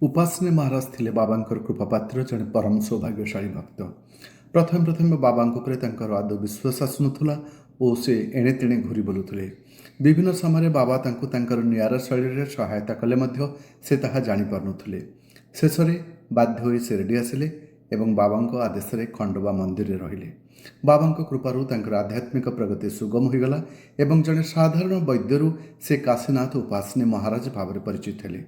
उपासने महाराज थिले बाबांकर कृपापात्र जड़े परम सौभाग्यशाली भक्त। प्रथम प्रथम बाबांक उपरे तांकर आदौ विश्वास आसुनथुला ओ से एणे तेणे घूरी बुलुथुले। विभिन्न समय बाबा तांको तांकर नियारा शैली सहायता कले मध्य से ताहा जानि पारुनथुले। शेषरे बाध्य होई से रेडी आसिले एवं बाबांक आदेश खंडोबा मंदिर रहिले। बाबांक कृपारु तांकर आध्यात्मिक प्रगति सुगम होईगला एवं जड़े साधारण वैद्यरु से काशीनाथ उपासने महाराज भाव परिचित हेले।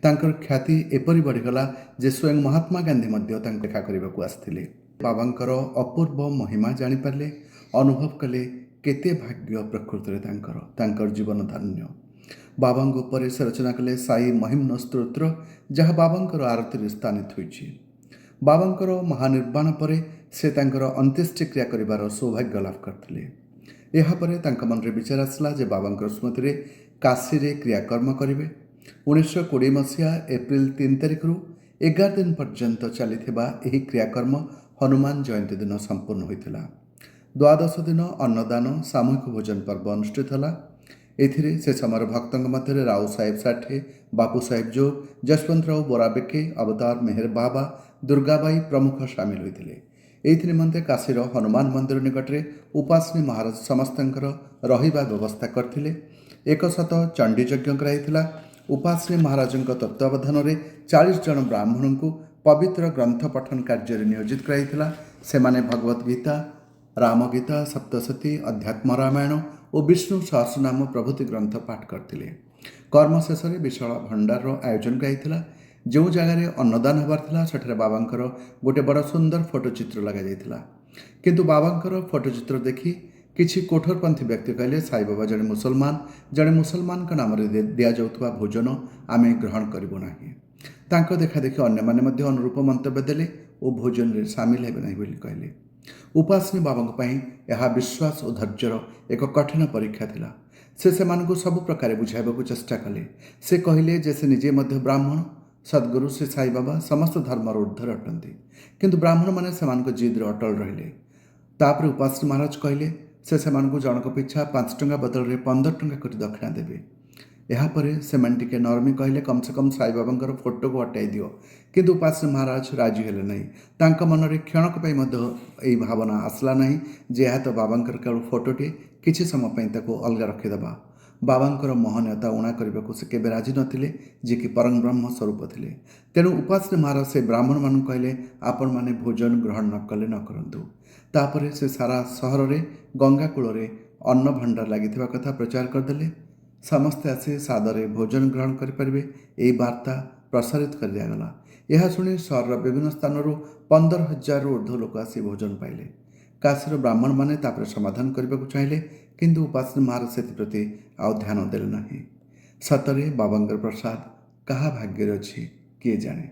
तांकर ख्याति एपरि बढ़ीगला जे स्वयं महात्मा गांधी मध्य देखा करने आसथिले। बाबांकर अपूर्व महिमा जानिपारे, अनुभव कले केते भाग्य प्रकृति तांकर जीवन धन्य। बाबांक ऊपर से रचना कले साई महिम्न स्तोत्र जहाँ बाबांकर आरती स्थानित होइछि। बाबांकर महानिर्वाण पर से तांकर अंत्येष्टि क्रिया करिवार सौभाग्य लाभ करथिले। एहा परे तांक मनरे विचार आसला जे बाबांकर स्मृति रे काशी रे क्रियाकर्म करिवे। 1920 मसीहा एप्रिल 3 तारिख 11 दिन पर्यंत चली क्रियाकर्म हनुमान जयंती दिन संपूर्ण होता। द्वादश दिन अन्नदान सामूहिक भोजन पर्व अनुष्ठित होला। एथिरे से समय भक्तों मध्य राव साहेब साठे, बापू साहेब जोग, जसवंतराव बोराबेके, अवतार मेहर बाबा, दुर्गाबाई प्रमुख सामिल होते। एथि निमंते काशीर हनुमान मंदिर निकटरे उपासनी महाराज समस्तंकर रहिबा व्यवस्था करथिले। 100 चंडी यज्ञ कराइथिला। उपासनी महाराजों तत्वावधान में 40 जन ब्राह्मण को पवित्र ग्रंथ पठन कार्य नियोजित कराइथिला। सेमाने भगवत गीता, राम गीता, सप्तशती, अध्यात्म रामायण और विष्णु सहस्रनाम प्रभृति ग्रंथ पाठ करथिले। कर्म शेष में विशाल भंडार आयोजन कराइथिला। जो जगार अन्नदान हबार थिला सेठारे बाबांकर गोटे बड़ सुंदर फोटोचित्र लगा जाइथिला। किंतु बाबांकर फोटोचित्र देखि किछि कठोरपंथी व्यक्ति कहले साई बाबा जड़े मुसलमान नाम दि जाउथबा भोजन आमे ग्रहण करिबो नाही। तांको देखा देखि अन्य माने मध्य अनुरूप मंतव्य देले और भोजन रे शामिल हेबे नाही बोली कहले। उपासनी बाबांक पई यह विश्वास और धैर्यर एक कठिन परीक्षा थिला। से सेमानकु सब प्रकार बुझाइबाकु चेष्टा कले। से कहले जे से निजे मध्य ब्राह्मण, सद्गुरु श्री साई बाबा समस्त धर्मर ऊर्ध्वर अटंती, किंतु ब्राह्मण माने सेमानक जिद रे अटल रहिले। तापर उपासनी महाराज कहले से जनक पिछा 5 टंका बदल में 15 टंका कर दक्षिणा देवे। यापर से नरमी कहले कम से कम साई बाबांकर फोटो को हटाई दियो, किंतु उपासनी महाराज राजी हेले नहीं। तांका मन रे क्षणक पई मध्य एई भावना आसला नहीं जे यह तो बाबांकर केवल फोटोटे किछि समय पई ताको अलगा रखिदेबा। बाबांकर महनीयता उणा करने को से केबे राजी नथिले जे कि परम ब्रह्म स्वरूप थिले। तेणु उपासनी महाराज से ब्राह्मण मान कहले आपण माने भोजन ग्रहण न कले न करंतु। तापरे से सारा सहर रे गंगा कूल रे अन्न भंडार लगी कथा प्रचार करदे। समस्ते आसी सादरे भोजन ग्रहण करें यही वार्ता प्रसारित कर दिगला। यह शुणी सहर विभिन्न स्थान 15,000 ऊर्ध्व लोक आसी भोजन पाइले। काशीर ब्राह्मण माने तापर समाधान करने को चाहिए, किंतु उपासनी महाराज से प्रति आउ ध्यान देले नहीं। सतरे बाबांकर प्रसाद कहा भाग्य अच्छी किए जाने।